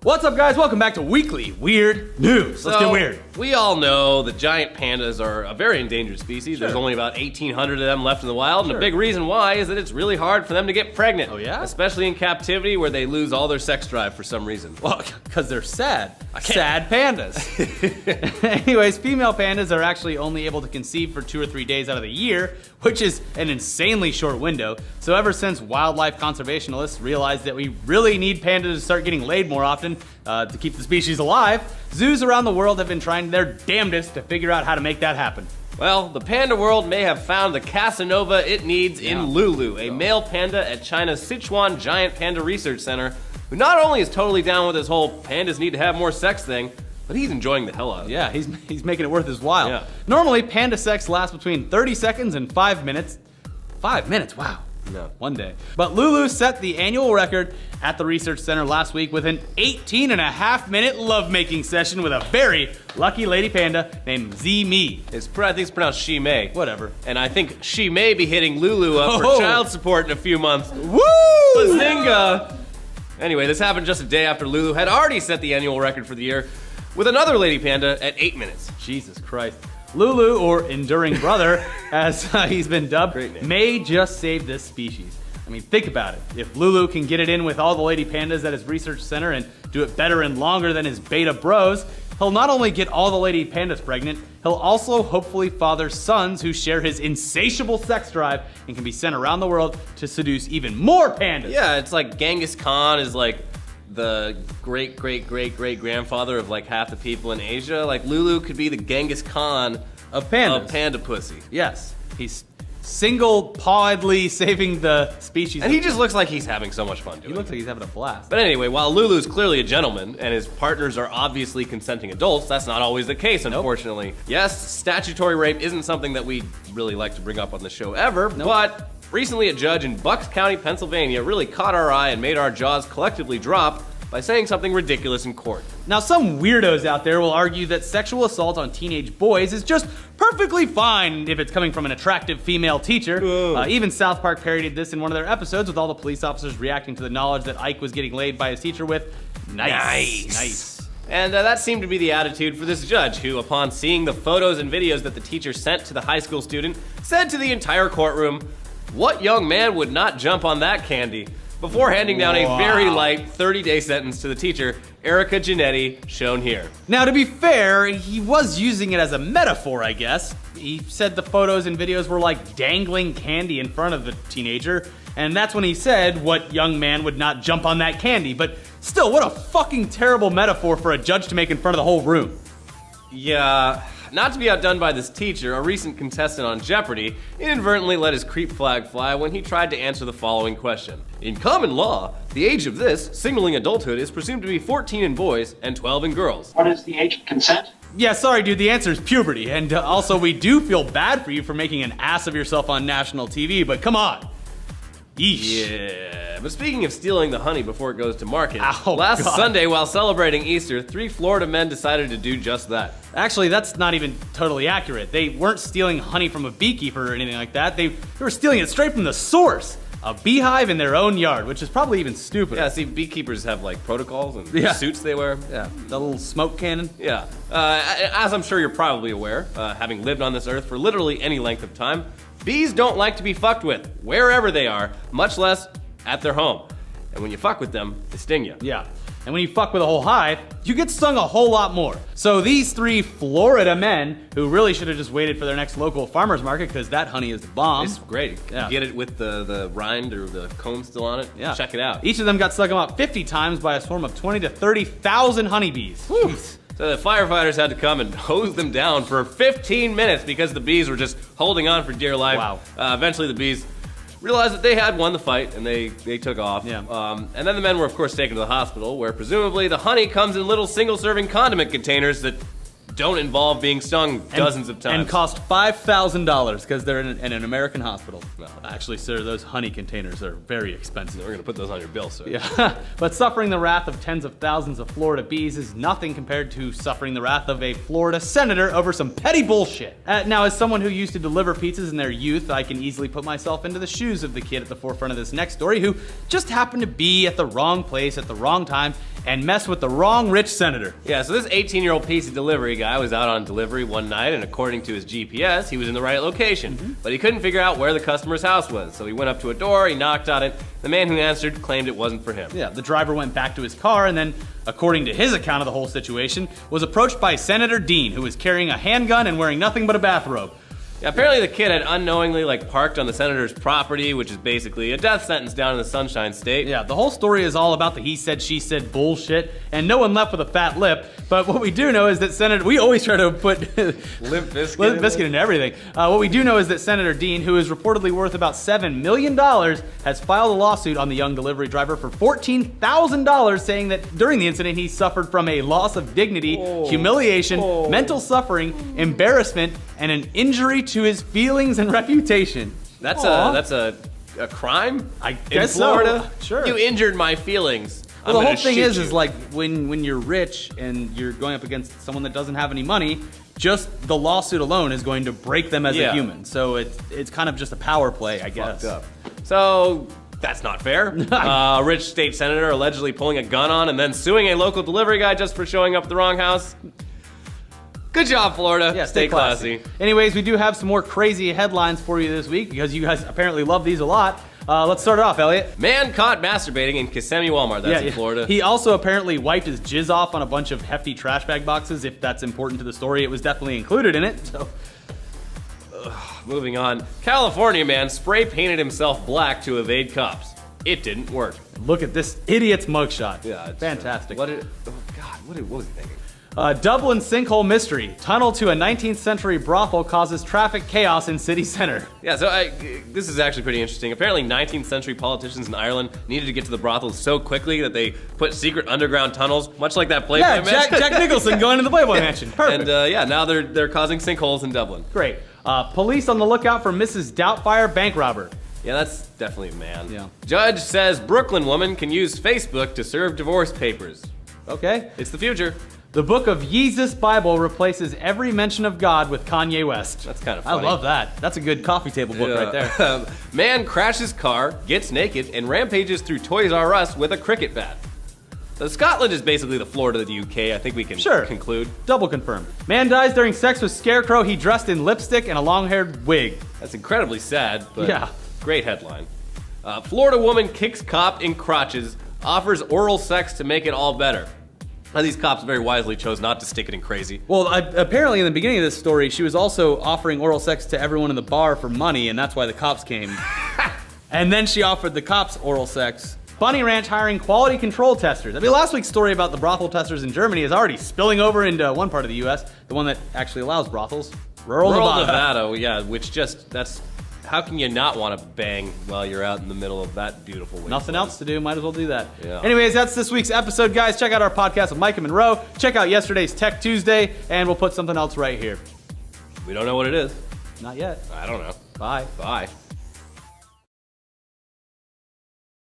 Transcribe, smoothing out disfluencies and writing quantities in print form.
What's up, guys? Welcome back to Weekly Weird News. Let's get weird. We all know that giant pandas are a very endangered species. Sure. There's only about 1,800 of them left in the wild, and Sure. a big reason why is that it's really hard for them to get pregnant. Oh, yeah? Especially in captivity where they lose all their sex drive for some reason. Well, because they're sad. Sad pandas. Anyways, female pandas are actually only able to conceive for 2 or 3 days out of the year, which is an insanely short window. So ever since wildlife conservationists realized that we really need pandas to start getting laid more often to keep the species alive, zoos around the world have been trying their damnedest to figure out how to make that happen. Well, the panda world may have found the Casanova it needs in Lulu, a male panda at China's Sichuan Giant Panda Research Center, who not only is totally down with this whole pandas need to have more sex thing, but he's enjoying the hell out of it. Yeah, he's making it worth his while. Yeah. Normally, panda sex lasts between 30 seconds and 5 minutes. 5 minutes, wow. No. One day. But Lulu set the annual record at the research center last week with an 18.5-minute lovemaking session with a very lucky lady panda named Z-Me. I think it's pronounced she may. Whatever. And I think she may be hitting Lulu up Oh. for child support in a few months. Woo! Bazinga! Anyway, this happened just a day after Lulu had already set the annual record for the year with another lady panda at 8 minutes. Jesus Christ. Lulu, or Enduring Brother, as he's been dubbed, Great name. may just save this species. I mean, think about it. If Lulu can get it in with all the lady pandas at his research center and do it better and longer than his beta bros, he'll not only get all the lady pandas pregnant, he'll also hopefully father sons who share his insatiable sex drive and can be sent around the world to seduce even more pandas. Yeah, it's like Genghis Khan is like the great-great-great-great-grandfather of like half the people in Asia. Like Lulu could be the Genghis Khan Of pandas. of panda pussy. Yes. He's single-pawedly saving the species. And he just looks like he's having so much fun doing He looks it. like he's having a blast. But anyway, while Lulu's clearly a gentleman and his partners are obviously consenting adults, that's not always the case, unfortunately. Yes, statutory rape isn't something that we really like to bring up on the show ever, but recently a judge in Bucks County, Pennsylvania really caught our eye and made our jaws collectively drop by saying something ridiculous in court. Now, some weirdos out there will argue that sexual assault on teenage boys is just perfectly fine if it's coming from an attractive female teacher. Even South Park parodied this in one of their episodes with all the police officers reacting to the knowledge that Ike was getting laid by his teacher with nice. And that seemed to be the attitude for this judge, who, upon seeing the photos and videos that the teacher sent to the high school student, said to the entire courtroom, "What young man would not jump on that candy?" Before handing down a very light 30-day sentence to the teacher, Erica Giannetti, shown here. Now, to be fair, he was using it as a metaphor, I guess. He said the photos and videos were like dangling candy in front of the teenager, and that's when he said, "What young man would not jump on that candy?" But still, what a fucking terrible metaphor for a judge to make in front of the whole room. Yeah, not to be outdone by this teacher, a recent contestant on Jeopardy inadvertently let his creep flag fly when he tried to answer the following question. In common law, the age of this, signaling adulthood, is presumed to be 14 in boys and 12 in girls. What is the age of consent? Yeah, sorry, dude, the answer is puberty. And also, we do feel bad for you for making an ass of yourself on national TV, but come on. Yeesh. Yeah, but speaking of stealing the honey before it goes to market, Ow, last God. Sunday while celebrating Easter, 3 Florida men decided to do just that. Actually, that's not even totally accurate. They weren't stealing honey from a beekeeper or anything like that. They were stealing it straight from the source. A beehive in their own yard, which is probably even stupider. Yeah, see, beekeepers have like protocols and Yeah. suits they wear. Yeah, the little smoke cannon. Yeah, as I'm sure you're probably aware, having lived on this earth for literally any length of time, bees don't like to be fucked with, wherever they are, much less at their home. And when you fuck with them, they sting you. Yeah. And when you fuck with a whole hive, you get stung a whole lot more. So these 3 Florida men, who really should have just waited for their next local farmer's market, because that honey is the bomb. It's great. Yeah. You get it with the rind or the comb still on it. Yeah. Check it out. Each of them got stung about 50 times by a swarm of 20 to 30,000 honeybees. Jeez. So the firefighters had to come and hose them down for 15 minutes because the bees were just holding on for dear life. Wow. Eventually the bees realized that they had won the fight and they took off. Yeah. And then the men were of course taken to the hospital where presumably the honey comes in little single-serving condiment containers that don't involve being stung dozens of times. And cost $5,000 because they're in an American hospital. Well, actually, sir, those honey containers are very expensive. We're gonna put those on your bill, sir. Yeah, but suffering the wrath of tens of thousands of Florida bees is nothing compared to suffering the wrath of a Florida senator over some petty bullshit. Now, as someone who used to deliver pizzas in their youth, I can easily put myself into the shoes of the kid at the forefront of this next story who just happened to be at the wrong place at the wrong time and messed with the wrong rich senator. Yeah, so this 18-year-old pacey delivery guy was out on delivery one night, and according to his GPS, he was in the right location. But he couldn't figure out where the customer's house was, so he went up to a door, he knocked on it. The man who answered claimed it wasn't for him. Yeah, the driver went back to his car and then, according to his account of the whole situation, was approached by Senator Dean, who was carrying a handgun and wearing nothing but a bathrobe. Yeah, apparently the kid had unknowingly parked on the senator's property, which is basically a death sentence down in the Sunshine State. Yeah, the whole story is all about the he said, she said bullshit, and no one left with a fat lip. But what we do know is that we always try to put Limp Bizkit into everything. What we do know is that Senator Dean, who is reportedly worth about $7 million, has filed a lawsuit on the young delivery driver for $14,000, saying that during the incident he suffered from a loss of dignity, humiliation, mental suffering, embarrassment, and an injury to his feelings and reputation. That's a crime? I guess in Florida? So. Sure. You injured my feelings. Well, the whole thing is like when you're rich and you're going up against someone that doesn't have any money, just the lawsuit alone is going to break them as a human. So it's kind of just a power play, I guess. Fucked up. So that's not fair. A rich state senator allegedly pulling a gun on and then suing a local delivery guy just for showing up at the wrong house. Good job, Florida. Yeah, stay classy. Anyways, we do have some more crazy headlines for you this week because you guys apparently love these a lot. Let's start it off, Elliot. Man caught masturbating in Kissimmee Walmart. That's in Florida. He also apparently wiped his jizz off on a bunch of hefty trash bag boxes. If that's important to the story, it was definitely included in it. So, moving on. California man spray painted himself black to evade cops. It didn't work. Look at this idiot's mugshot. Yeah, it's fantastic. what was he thinking? Dublin sinkhole mystery. Tunnel to a 19th century brothel causes traffic chaos in city center. Yeah, so this is actually pretty interesting. Apparently 19th century politicians in Ireland needed to get to the brothel so quickly that they put secret underground tunnels, much like that Playboy Mansion. Jack Nicholson going to the Playboy Mansion. Perfect. And now they're causing sinkholes in Dublin. Great. Police on the lookout for Mrs. Doubtfire bank robber. Yeah, that's definitely a man. Yeah. Judge says Brooklyn woman can use Facebook to serve divorce papers. Okay. It's the future. The book of Yeezus Bible replaces every mention of God with Kanye West. That's kind of funny. I love that. That's a good coffee table book right there. Man crashes car, gets naked, and rampages through Toys R Us with a cricket bat. So Scotland is basically the Florida of the UK. I think we can conclude. Double confirmed. Man dies during sex with scarecrow. He dressed in lipstick and a long-haired wig. That's incredibly sad, but great headline. Florida woman kicks cop in crotches, offers oral sex to make it all better. Now, these cops very wisely chose not to stick it in crazy. Well, apparently in the beginning of this story, she was also offering oral sex to everyone in the bar for money, and that's why the cops came. And then she offered the cops oral sex. Bunny Ranch hiring quality control testers. I mean, last week's story about the brothel testers in Germany is already spilling over into one part of the U.S., the one that actually allows brothels. Rural Nevada, yeah, that's... How can you not want to bang while you're out in the middle of that beautiful wasteland? Nothing else to do. Might as well do that. Yeah. Anyways, that's this week's episode, guys. Check out our podcast with Mike and Monroe. Check out yesterday's Tech Tuesday, and we'll put something else right here. We don't know what it is. Not yet. I don't know. Bye. Bye.